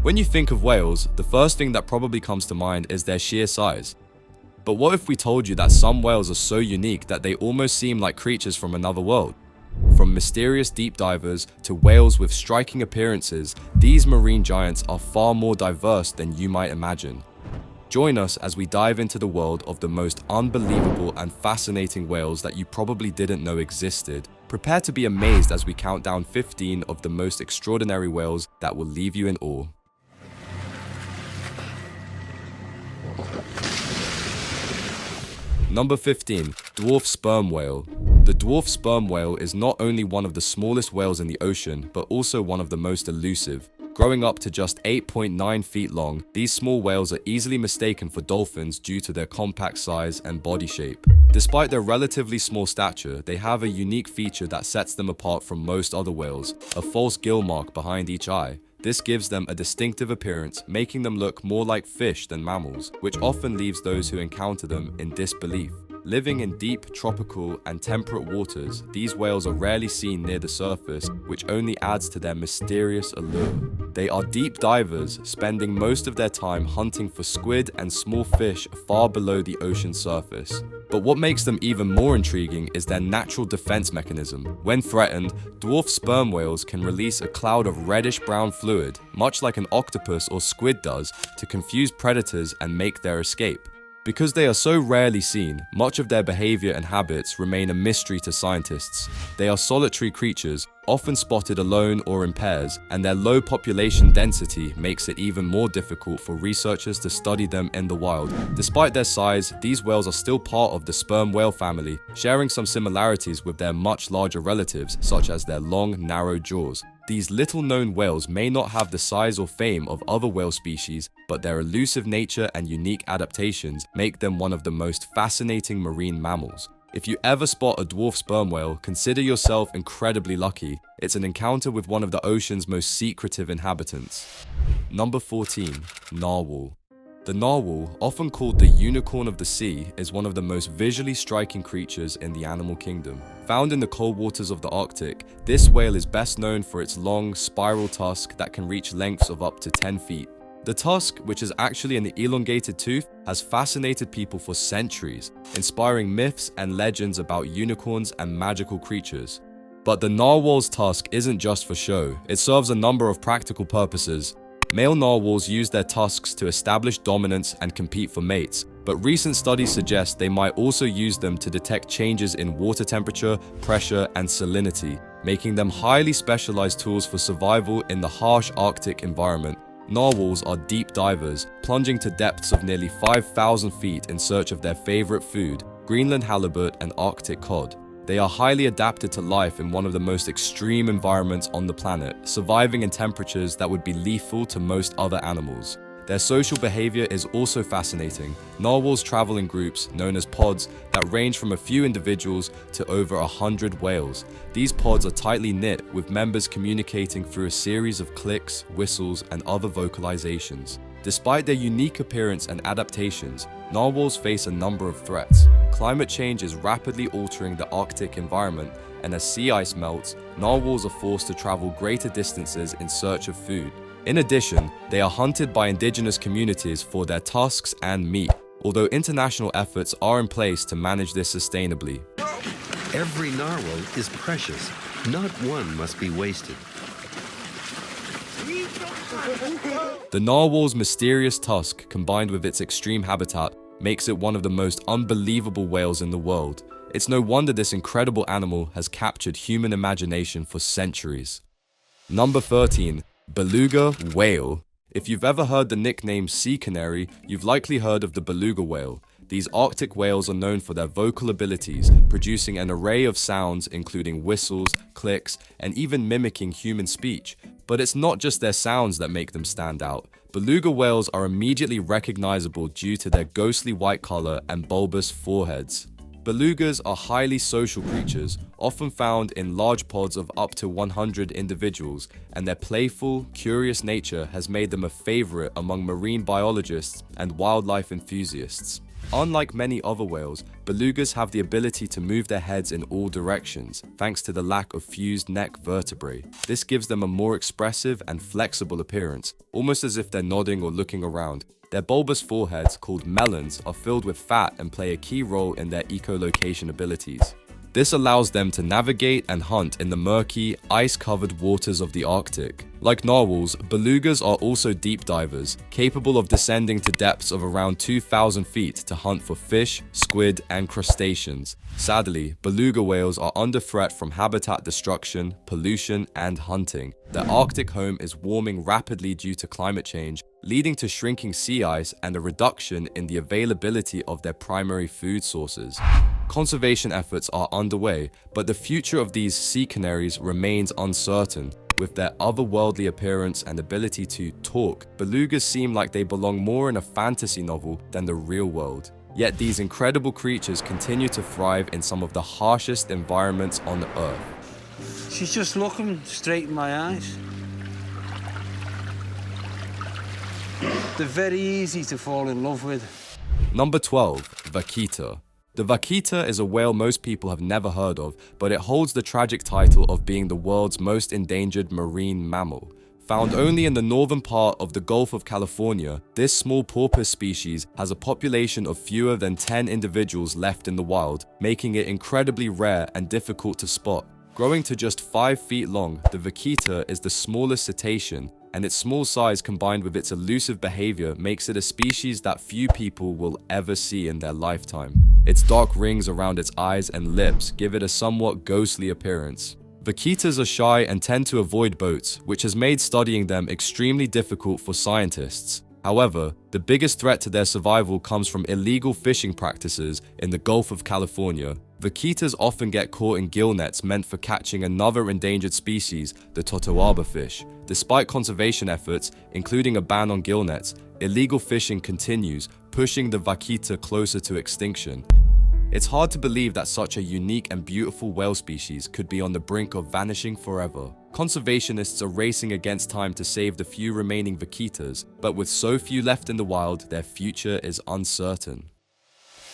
When you think of whales, the first thing that probably comes to mind is their sheer size. But what if we told you that some whales are so unique that they almost seem like creatures from another world? From mysterious deep divers to whales with striking appearances, these marine giants are far more diverse than you might imagine. Join us as we dive into the world of the most unbelievable and fascinating whales that you probably didn't know existed. Prepare to be amazed as we count down 15 of the most extraordinary whales that will leave you in awe. Number 15. Dwarf sperm whale. The dwarf sperm whale is not only one of the smallest whales in the ocean, but also one of the most elusive. Growing up to just 8.9 feet long, these small whales are easily mistaken for dolphins due to their compact size and body shape. Despite their relatively small stature, they have a unique feature that sets them apart from most other whales, a false gill mark behind each eye. This gives them a distinctive appearance, making them look more like fish than mammals, which often leaves those who encounter them in disbelief. Living in deep, tropical, and temperate waters, these whales are rarely seen near the surface, which only adds to their mysterious allure. They are deep divers, spending most of their time hunting for squid and small fish far below the ocean surface. But what makes them even more intriguing is their natural defense mechanism. When threatened, dwarf sperm whales can release a cloud of reddish-brown fluid, much like an octopus or squid does, to confuse predators and make their escape. Because they are so rarely seen, much of their behavior and habits remain a mystery to scientists. They are solitary creatures, often spotted alone or in pairs, and their low population density makes it even more difficult for researchers to study them in the wild. Despite their size, these whales are still part of the sperm whale family, sharing some similarities with their much larger relatives, such as their long, narrow jaws. These little-known whales may not have the size or fame of other whale species, but their elusive nature and unique adaptations make them one of the most fascinating marine mammals. If you ever spot a dwarf sperm whale, consider yourself incredibly lucky. It's an encounter with one of the ocean's most secretive inhabitants. Number 14. Narwhal. The narwhal, often called the unicorn of the sea, is one of the most visually striking creatures in the animal kingdom. Found in the cold waters of the Arctic, this whale is best known for its long, spiral tusk that can reach lengths of up to 10 feet. The tusk, which is actually an elongated tooth, has fascinated people for centuries, inspiring myths and legends about unicorns and magical creatures. But the narwhal's tusk isn't just for show, it serves a number of practical purposes. Male narwhals use their tusks to establish dominance and compete for mates, but recent studies suggest they might also use them to detect changes in water temperature, pressure, and salinity, making them highly specialized tools for survival in the harsh Arctic environment. Narwhals are deep divers, plunging to depths of nearly 5,000 feet in search of their favorite food, Greenland halibut and Arctic cod. They are highly adapted to life in one of the most extreme environments on the planet, surviving in temperatures that would be lethal to most other animals. Their social behavior is also fascinating. Narwhals travel in groups, known as pods, that range from a few individuals to over 100 whales. These pods are tightly knit, with members communicating through a series of clicks, whistles, and other vocalizations. Despite their unique appearance and adaptations, narwhals face a number of threats. Climate change is rapidly altering the Arctic environment, and as sea ice melts, narwhals are forced to travel greater distances in search of food. In addition, they are hunted by indigenous communities for their tusks and meat, although international efforts are in place to manage this sustainably. Every narwhal is precious. Not one must be wasted. The narwhal's mysterious tusk, combined with its extreme habitat, makes it one of the most unbelievable whales in the world. It's no wonder this incredible animal has captured human imagination for centuries. Number 13. Beluga whale. If you've ever heard the nickname sea canary, you've likely heard of the beluga whale. These Arctic whales are known for their vocal abilities, producing an array of sounds including whistles, clicks, and even mimicking human speech. But it's not just their sounds that make them stand out. Beluga whales are immediately recognizable due to their ghostly white color and bulbous foreheads. Belugas are highly social creatures, often found in large pods of up to 100 individuals, and their playful, curious nature has made them a favorite among marine biologists and wildlife enthusiasts. Unlike many other whales, belugas have the ability to move their heads in all directions, thanks to the lack of fused neck vertebrae. This gives them a more expressive and flexible appearance, almost as if they're nodding or looking around. Their bulbous foreheads, called melons, are filled with fat and play a key role in their echolocation abilities. This allows them to navigate and hunt in the murky, ice-covered waters of the Arctic. Like narwhals, belugas are also deep divers, capable of descending to depths of around 2,000 feet to hunt for fish, squid, and crustaceans. Sadly, beluga whales are under threat from habitat destruction, pollution, and hunting. Their Arctic home is warming rapidly due to climate change, leading to shrinking sea ice and a reduction in the availability of their primary food sources. Conservation efforts are underway, but the future of these sea canaries remains uncertain. With their otherworldly appearance and ability to talk, belugas seem like they belong more in a fantasy novel than the real world. Yet these incredible creatures continue to thrive in some of the harshest environments on Earth. She's just looking straight in my eyes. They're very easy to fall in love with. Number 12. Vaquita. The vaquita is a whale most people have never heard of, but it holds the tragic title of being the world's most endangered marine mammal. Found only in the northern part of the Gulf of California, this small porpoise species has a population of fewer than 10 individuals left in the wild, making it incredibly rare and difficult to spot. Growing to just 5 feet long, the vaquita is the smallest cetacean, and its small size combined with its elusive behavior makes it a species that few people will ever see in their lifetime. Its dark rings around its eyes and lips give it a somewhat ghostly appearance. Vaquitas are shy and tend to avoid boats, which has made studying them extremely difficult for scientists. However, the biggest threat to their survival comes from illegal fishing practices in the Gulf of California. Vaquitas often get caught in gill nets meant for catching another endangered species, the totoaba fish. Despite conservation efforts, including a ban on gill nets, illegal fishing continues, pushing the vaquita closer to extinction. It's hard to believe that such a unique and beautiful whale species could be on the brink of vanishing forever. Conservationists are racing against time to save the few remaining vaquitas, but with so few left in the wild, their future is uncertain.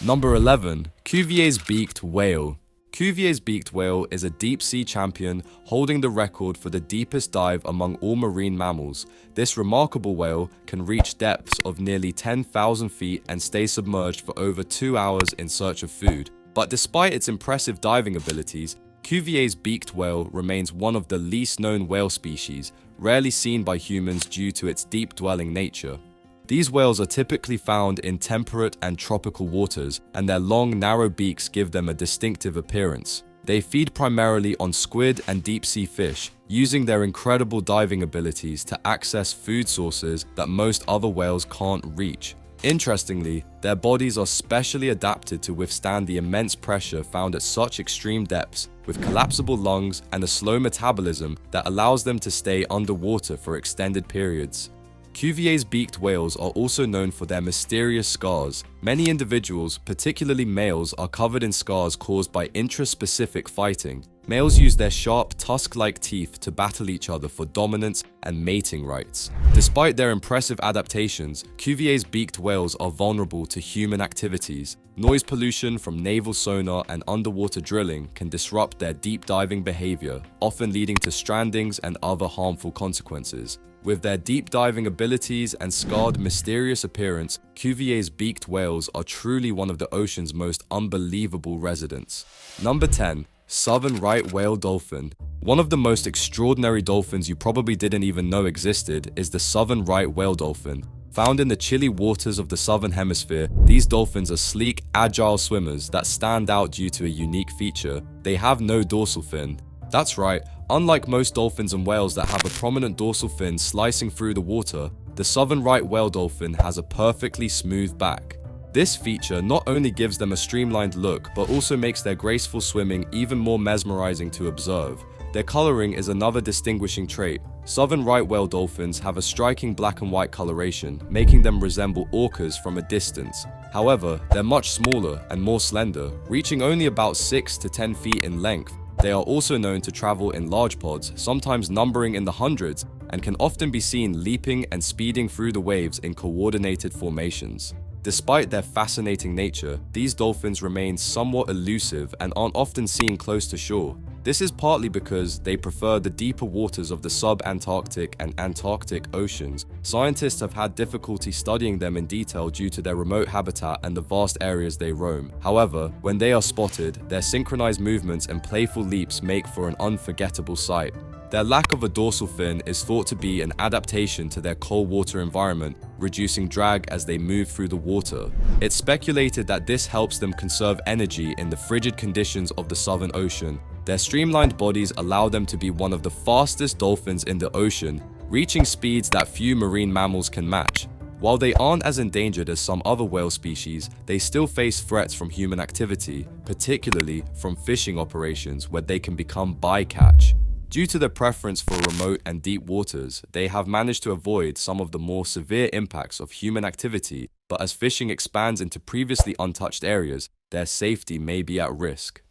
Number 11. Cuvier's beaked whale. Cuvier's beaked whale is a deep-sea champion holding the record for the deepest dive among all marine mammals. This remarkable whale can reach depths of nearly 10,000 feet and stay submerged for over 2 hours in search of food. But despite its impressive diving abilities, Cuvier's beaked whale remains one of the least known whale species, rarely seen by humans due to its deep-dwelling nature. These whales are typically found in temperate and tropical waters, and their long, narrow beaks give them a distinctive appearance. They feed primarily on squid and deep-sea fish, using their incredible diving abilities to access food sources that most other whales can't reach. Interestingly, their bodies are specially adapted to withstand the immense pressure found at such extreme depths, with collapsible lungs and a slow metabolism that allows them to stay underwater for extended periods. Cuvier's beaked whales are also known for their mysterious scars. Many individuals, particularly males, are covered in scars caused by intraspecific fighting. Males use their sharp, tusk-like teeth to battle each other for dominance and mating rights. Despite their impressive adaptations, Cuvier's beaked whales are vulnerable to human activities. Noise pollution from naval sonar and underwater drilling can disrupt their deep diving behavior, often leading to strandings and other harmful consequences. With their deep diving abilities and scarred, mysterious appearance, Cuvier's beaked whales are truly one of the ocean's most unbelievable residents. Number 10. Southern right whale dolphin. One of the most extraordinary dolphins you probably didn't even know existed is the southern right whale dolphin. Found in the chilly waters of the southern hemisphere, these dolphins are sleek, agile swimmers that stand out due to a unique feature: they have no dorsal fin. That's right, unlike most dolphins and whales that have a prominent dorsal fin slicing through the water, the southern right whale dolphin has a perfectly smooth back. This feature not only gives them a streamlined look, but also makes their graceful swimming even more mesmerizing to observe. Their coloring is another distinguishing trait. Southern right whale dolphins have a striking black and white coloration, making them resemble orcas from a distance. However, they're much smaller and more slender, reaching only about 6 to 10 feet in length. They are also known to travel in large pods, sometimes numbering in the hundreds, and can often be seen leaping and speeding through the waves in coordinated formations. Despite their fascinating nature, these dolphins remain somewhat elusive and aren't often seen close to shore. This is partly because they prefer the deeper waters of the sub-Antarctic and Antarctic oceans. Scientists have had difficulty studying them in detail due to their remote habitat and the vast areas they roam. However, when they are spotted, their synchronized movements and playful leaps make for an unforgettable sight. Their lack of a dorsal fin is thought to be an adaptation to their cold water environment, reducing drag as they move through the water. It's speculated that this helps them conserve energy in the frigid conditions of the Southern Ocean. Their streamlined bodies allow them to be one of the fastest dolphins in the ocean, reaching speeds that few marine mammals can match. While they aren't as endangered as some other whale species, they still face threats from human activity, particularly from fishing operations where they can become bycatch. Due to their preference for remote and deep waters, they have managed to avoid some of the more severe impacts of human activity, but as fishing expands into previously untouched areas, their safety may be at risk.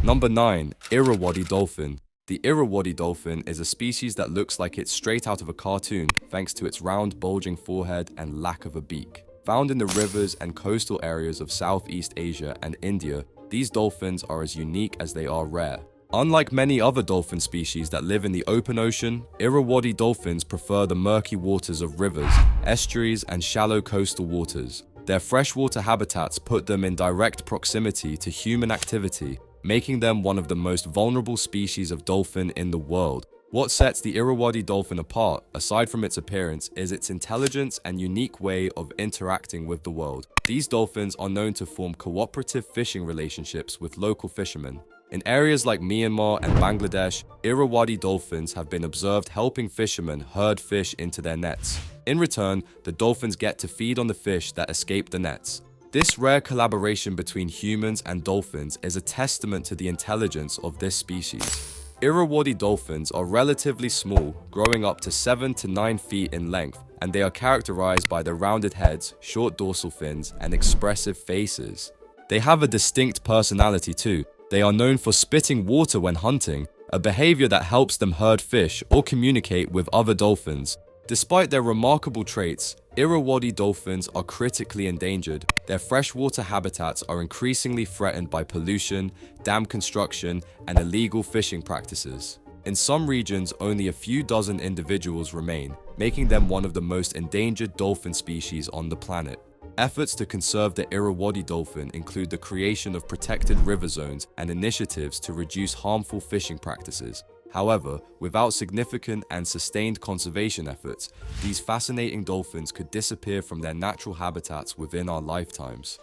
Number 9. Irrawaddy dolphin. The Irrawaddy dolphin is a species that looks like it's straight out of a cartoon thanks to its round, bulging forehead and lack of a beak. Found in the rivers and coastal areas of Southeast Asia and India, these dolphins are as unique as they are rare. Unlike many other dolphin species that live in the open ocean, Irrawaddy dolphins prefer the murky waters of rivers, estuaries, and shallow coastal waters. Their freshwater habitats put them in direct proximity to human activity, making them one of the most vulnerable species of dolphin in the world. What sets the Irrawaddy dolphin apart, aside from its appearance, is its intelligence and unique way of interacting with the world. These dolphins are known to form cooperative fishing relationships with local fishermen. In areas like Myanmar and Bangladesh, Irrawaddy dolphins have been observed helping fishermen herd fish into their nets. In return, the dolphins get to feed on the fish that escape the nets. This rare collaboration between humans and dolphins is a testament to the intelligence of this species. Irrawaddy dolphins are relatively small, growing up to 7 to 9 feet in length, and they are characterized by their rounded heads, short dorsal fins, and expressive faces. They have a distinct personality too. They are known for spitting water when hunting, a behavior that helps them herd fish or communicate with other dolphins. Despite their remarkable traits, Irrawaddy dolphins are critically endangered. Their freshwater habitats are increasingly threatened by pollution, dam construction, and illegal fishing practices. In some regions, only a few dozen individuals remain, making them one of the most endangered dolphin species on the planet. Efforts to conserve the Irrawaddy dolphin include the creation of protected river zones and initiatives to reduce harmful fishing practices. However, without significant and sustained conservation efforts, these fascinating dolphins could disappear from their natural habitats within our lifetimes.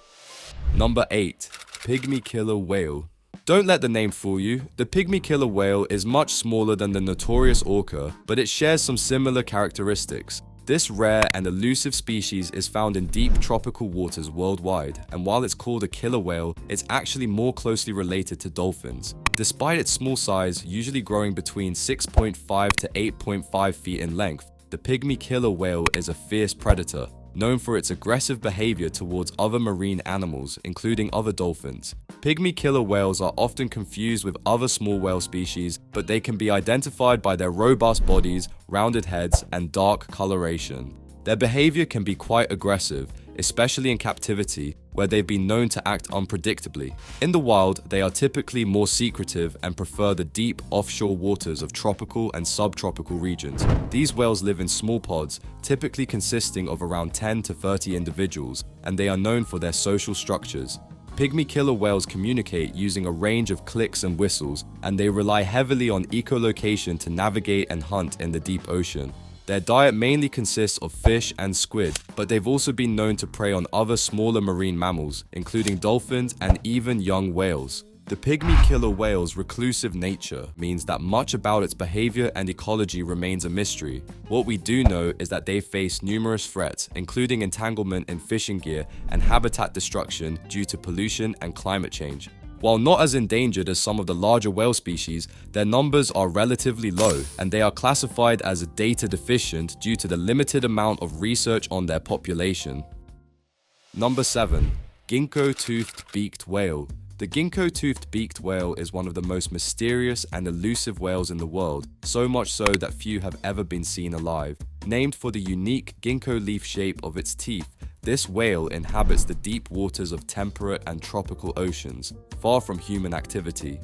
Number 8. Pygmy killer whale. Don't let the name fool you. The pygmy killer whale is much smaller than the notorious orca, but it shares some similar characteristics. This rare and elusive species is found in deep tropical waters worldwide, and while it's called a killer whale, it's actually more closely related to dolphins. Despite its small size, usually growing between 6.5 to 8.5 feet in length, the pygmy killer whale is a fierce predator, known for its aggressive behavior towards other marine animals, including other dolphins. Pygmy killer whales are often confused with other small whale species, but they can be identified by their robust bodies, rounded heads, and dark coloration. Their behavior can be quite aggressive, especially in captivity, where they've been known to act unpredictably. In the wild, they are typically more secretive and prefer the deep offshore waters of tropical and subtropical regions. These whales live in small pods, typically consisting of around 10 to 30 individuals, and they are known for their social structures. Pygmy killer whales communicate using a range of clicks and whistles, and they rely heavily on echolocation to navigate and hunt in the deep ocean. Their diet mainly consists of fish and squid, but they've also been known to prey on other smaller marine mammals, including dolphins and even young whales. The pygmy killer whale's reclusive nature means that much about its behavior and ecology remains a mystery. What we do know is that they face numerous threats, including entanglement in fishing gear and habitat destruction due to pollution and climate change. While not as endangered as some of the larger whale species, their numbers are relatively low, and they are classified as data deficient due to the limited amount of research on their population. Number 7. Ginkgo-toothed beaked whale. The ginkgo-toothed beaked whale is one of the most mysterious and elusive whales in the world, so much so that few have ever been seen alive. Named for the unique ginkgo leaf shape of its teeth, This whale inhabits the deep waters of temperate and tropical oceans, far from human activity.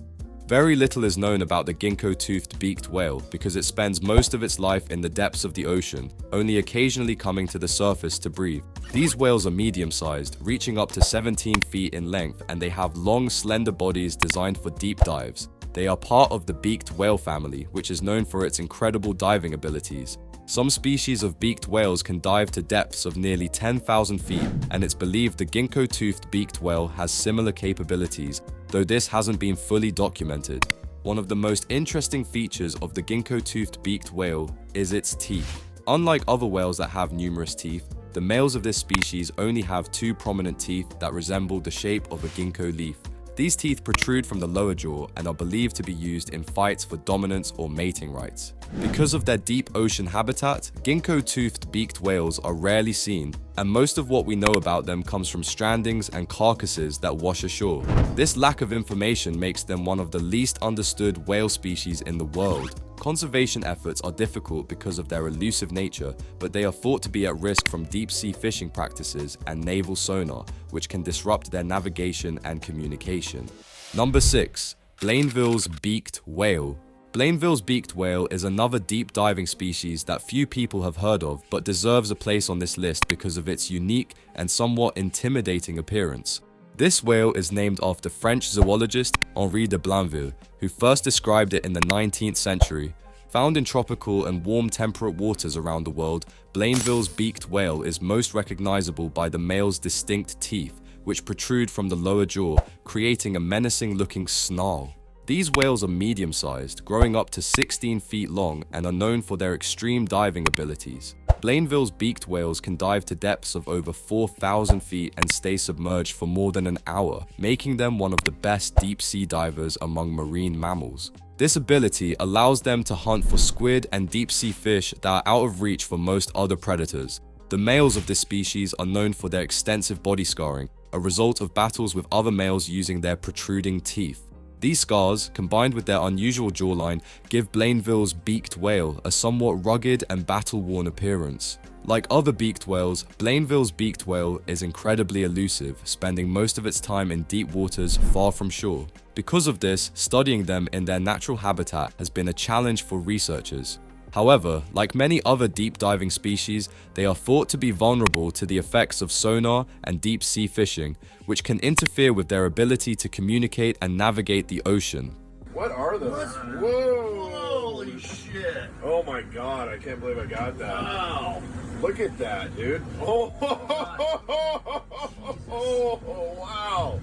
Very little is known about the ginkgo-toothed beaked whale because it spends most of its life in the depths of the ocean, only occasionally coming to the surface to breathe. These whales are medium-sized, reaching up to 17 feet in length, and they have long, slender bodies designed for deep dives. They are part of the beaked whale family, which is known for its incredible diving abilities. Some species of beaked whales can dive to depths of nearly 10,000 feet, and it's believed the ginkgo-toothed beaked whale has similar capabilities, though this hasn't been fully documented. One of the most interesting features of the ginkgo-toothed beaked whale is its teeth. Unlike other whales that have numerous teeth, the males of this species only have two prominent teeth that resemble the shape of a ginkgo leaf. These teeth protrude from the lower jaw and are believed to be used in fights for dominance or mating rights. Because of their deep ocean habitat, ginkgo-toothed beaked whales are rarely seen, and most of what we know about them comes from strandings and carcasses that wash ashore. This lack of information makes them one of the least understood whale species in the world. Conservation efforts are difficult because of their elusive nature, but they are thought to be at risk from deep-sea fishing practices and naval sonar, which can disrupt their navigation and communication. Number 6. Blainville's beaked whale. Blainville's beaked whale is another deep diving species that few people have heard of, but deserves a place on this list because of its unique and somewhat intimidating appearance. This whale is named after French zoologist Henri de Blainville, who first described it in the 19th century. Found in tropical and warm temperate waters around the world, Blainville's beaked whale is most recognizable by the male's distinct teeth, which protrude from the lower jaw, creating a menacing-looking snarl. These whales are medium-sized, growing up to 16 feet long, and are known for their extreme diving abilities. Blainville's beaked whales can dive to depths of over 4,000 feet and stay submerged for more than an hour, making them one of the best deep-sea divers among marine mammals. This ability allows them to hunt for squid and deep-sea fish that are out of reach for most other predators. The males of this species are known for their extensive body scarring, a result of battles with other males using their protruding teeth. These scars, combined with their unusual jawline, give Blainville's beaked whale a somewhat rugged and battle-worn appearance. Like other beaked whales, Blainville's beaked whale is incredibly elusive, spending most of its time in deep waters far from shore. Because of this, studying them in their natural habitat has been a challenge for researchers. However, like many other deep diving species, they are thought to be vulnerable to the effects of sonar and deep sea fishing, which can interfere with their ability to communicate and navigate the ocean. What are those? Whoa! Holy shit! Oh my god, I can't believe I got that. Wow! Look at that, dude. Oh, wow!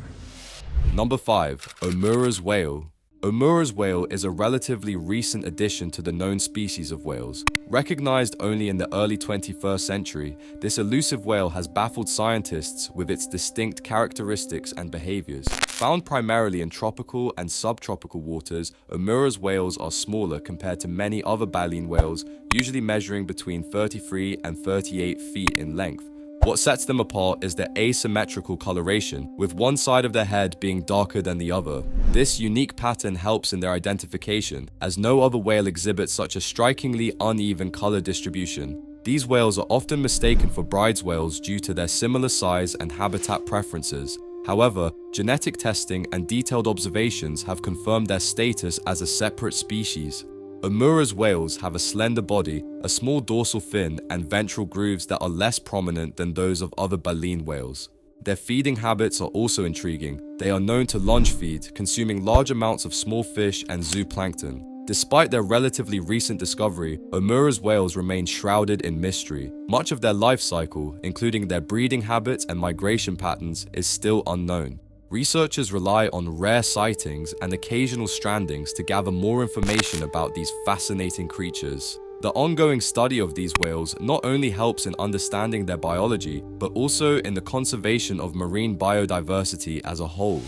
Number 5. Omura's whale. Omura's whale is a relatively recent addition to the known species of whales. Recognized only in the early 21st century, this elusive whale has baffled scientists with its distinct characteristics and behaviors. Found primarily in tropical and subtropical waters, Omura's whales are smaller compared to many other baleen whales, usually measuring between 33 and 38 feet in length. What sets them apart is their asymmetrical coloration, with one side of their head being darker than the other. This unique pattern helps in their identification, as no other whale exhibits such a strikingly uneven color distribution. These whales are often mistaken for bride's whales due to their similar size and habitat preferences. However, genetic testing and detailed observations have confirmed their status as a separate species. Omura's whales have a slender body, a small dorsal fin, and ventral grooves that are less prominent than those of other baleen whales. Their feeding habits are also intriguing. They are known to lunge feed, consuming large amounts of small fish and zooplankton. Despite their relatively recent discovery, Omura's whales remain shrouded in mystery. Much of their life cycle, including their breeding habits and migration patterns, is still unknown. Researchers rely on rare sightings and occasional strandings to gather more information about these fascinating creatures. The ongoing study of these whales not only helps in understanding their biology, but also in the conservation of marine biodiversity as a whole.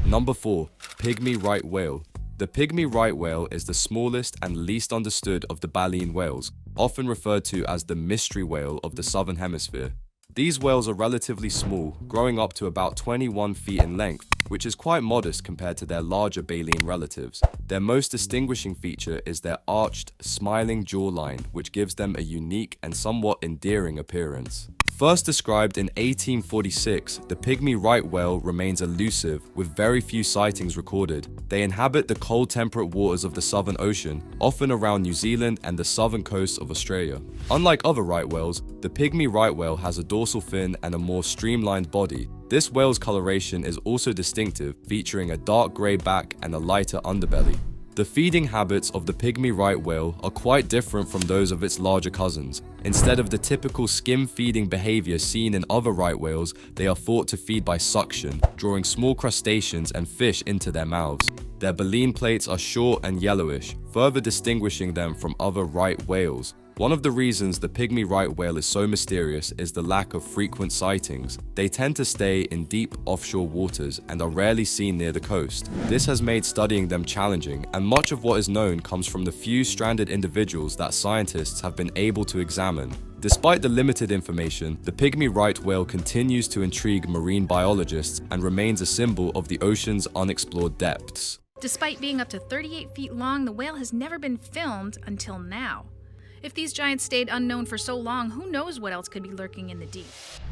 Number 4. Pygmy right whale. The pygmy right whale is the smallest and least understood of the baleen whales, often referred to as the mystery whale of the southern hemisphere. These whales are relatively small, growing up to about 21 feet in length, which is quite modest compared to their larger baleen relatives. Their most distinguishing feature is their arched, smiling jawline, which gives them a unique and somewhat endearing appearance. First described in 1846, the pygmy right whale remains elusive, with very few sightings recorded. They inhabit the cold temperate waters of the Southern Ocean, often around New Zealand and the southern coast of Australia. Unlike other right whales, the pygmy right whale has a dorsal fin and a more streamlined body. This whale's coloration is also distinctive, featuring a dark grey back and a lighter underbelly. The feeding habits of the pygmy right whale are quite different from those of its larger cousins. Instead of the typical skim-feeding behavior seen in other right whales, they are thought to feed by suction, drawing small crustaceans and fish into their mouths. Their baleen plates are short and yellowish, further distinguishing them from other right whales. One of the reasons the pygmy right whale is so mysterious is the lack of frequent sightings. They tend to stay in deep offshore waters and are rarely seen near the coast. This has made studying them challenging, and much of what is known comes from the few stranded individuals that scientists have been able to examine. Despite the limited information, the pygmy right whale continues to intrigue marine biologists and remains a symbol of the ocean's unexplored depths. Despite being up to 38 feet long, the whale has never been filmed until now. If these giants stayed unknown for so long, who knows what else could be lurking in the deep?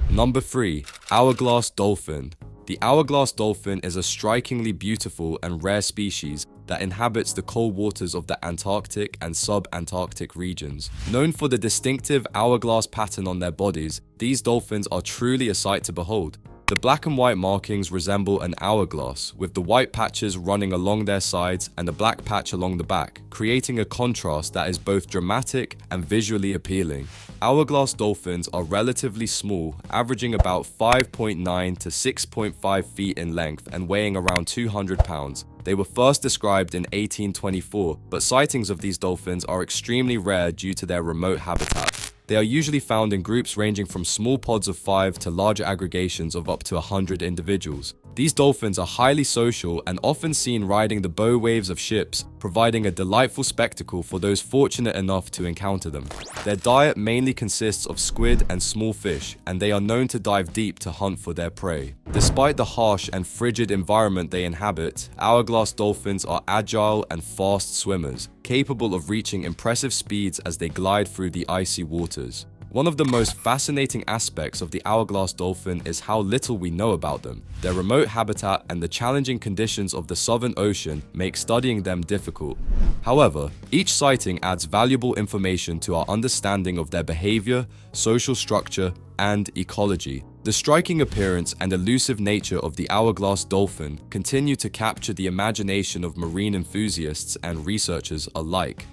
Number 3. Hourglass dolphin. The hourglass dolphin is a strikingly beautiful and rare species that inhabits the cold waters of the Antarctic and sub-Antarctic regions. Known for the distinctive hourglass pattern on their bodies, these dolphins are truly a sight to behold. The black and white markings resemble an hourglass, with the white patches running along their sides and a black patch along the back, creating a contrast that is both dramatic and visually appealing. Hourglass dolphins are relatively small, averaging about 5.9 to 6.5 feet in length and weighing around 200 pounds. They were first described in 1824, but sightings of these dolphins are extremely rare due to their remote habitat. They are usually found in groups ranging from small pods of 5 to larger aggregations of up to 100 individuals. These dolphins are highly social and often seen riding the bow waves of ships, providing a delightful spectacle for those fortunate enough to encounter them. Their diet mainly consists of squid and small fish, and they are known to dive deep to hunt for their prey. Despite the harsh and frigid environment they inhabit, hourglass dolphins are agile and fast swimmers, capable of reaching impressive speeds as they glide through the icy waters. One of the most fascinating aspects of the hourglass dolphin is how little we know about them. Their remote habitat and the challenging conditions of the Southern Ocean make studying them difficult. However, each sighting adds valuable information to our understanding of their behavior, social structure, and ecology. The striking appearance and elusive nature of the hourglass dolphin continue to capture the imagination of marine enthusiasts and researchers alike.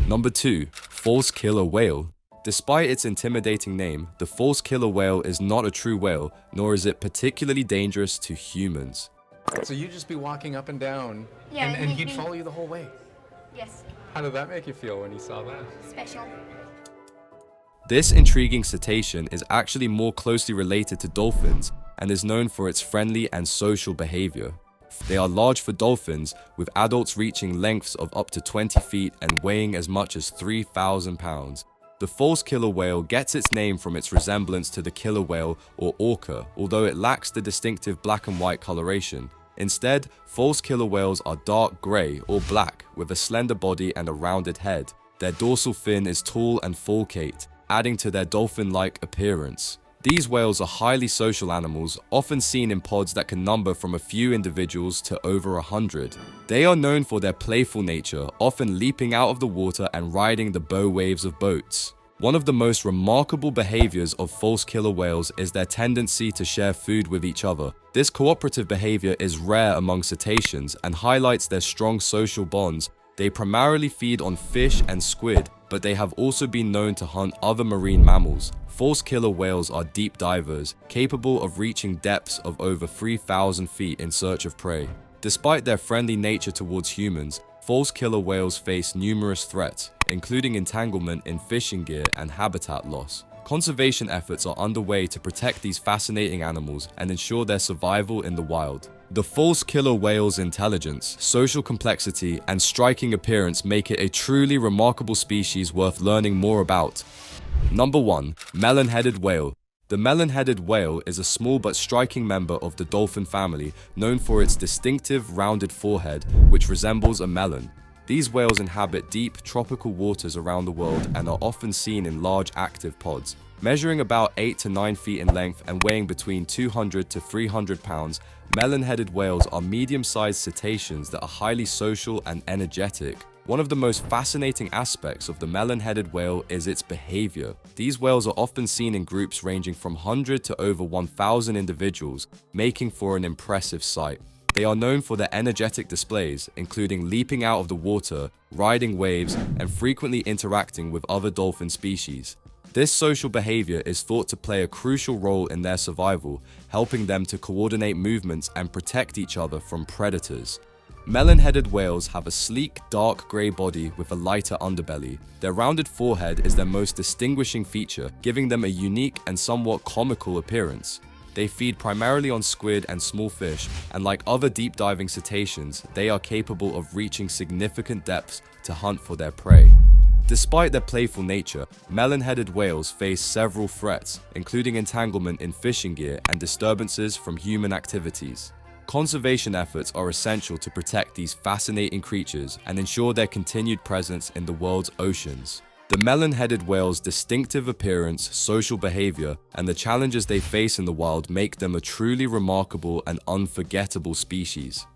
Number 2. False killer whale. Despite its intimidating name, the false killer whale is not a true whale, nor is it particularly dangerous to humans. So you'd just be walking up and down, Yeah, and he'd follow you the whole way. Yes, How did that make you feel when you saw that? special. This intriguing cetacean is actually more closely related to dolphins and is known for its friendly and social behavior. They are large for dolphins, with adults reaching lengths of up to 20 feet and weighing as much as 3,000 pounds. The false killer whale gets its name from its resemblance to the killer whale or orca, although it lacks the distinctive black and white coloration. Instead, false killer whales are dark grey or black with a slender body and a rounded head. Their dorsal fin is tall and falcate, adding to their dolphin-like appearance. These whales are highly social animals, often seen in pods that can number from a few individuals to over 100. They are known for their playful nature, often leaping out of the water and riding the bow waves of boats. One of the most remarkable behaviors of false killer whales is their tendency to share food with each other. This cooperative behavior is rare among cetaceans and highlights their strong social bonds. They primarily feed on fish and squid, but they have also been known to hunt other marine mammals. False killer whales are deep divers, capable of reaching depths of over 3,000 feet in search of prey. Despite their friendly nature towards humans, false killer whales face numerous threats, including entanglement in fishing gear and habitat loss. Conservation efforts are underway to protect these fascinating animals and ensure their survival in the wild. The false killer whale's intelligence, social complexity, and striking appearance make it a truly remarkable species worth learning more about. Number 1. Melon-headed whale. The melon-headed whale is a small but striking member of the dolphin family, known for its distinctive rounded forehead, which resembles a melon. These whales inhabit deep, tropical waters around the world and are often seen in large active pods. Measuring about 8 to 9 feet in length and weighing between 200 to 300 pounds, melon-headed whales are medium-sized cetaceans that are highly social and energetic. One of the most fascinating aspects of the melon-headed whale is its behavior. These whales are often seen in groups ranging from 100 to over 1,000 individuals, making for an impressive sight. They are known for their energetic displays, including leaping out of the water, riding waves, and frequently interacting with other dolphin species. This social behavior is thought to play a crucial role in their survival, helping them to coordinate movements and protect each other from predators. Melon-headed whales have a sleek, dark grey body with a lighter underbelly. Their rounded forehead is their most distinguishing feature, giving them a unique and somewhat comical appearance. They feed primarily on squid and small fish, and like other deep-diving cetaceans, they are capable of reaching significant depths to hunt for their prey. Despite their playful nature, melon-headed whales face several threats, including entanglement in fishing gear and disturbances from human activities. Conservation efforts are essential to protect these fascinating creatures and ensure their continued presence in the world's oceans. The melon-headed whale's distinctive appearance, social behavior, and the challenges they face in the wild make them a truly remarkable and unforgettable species.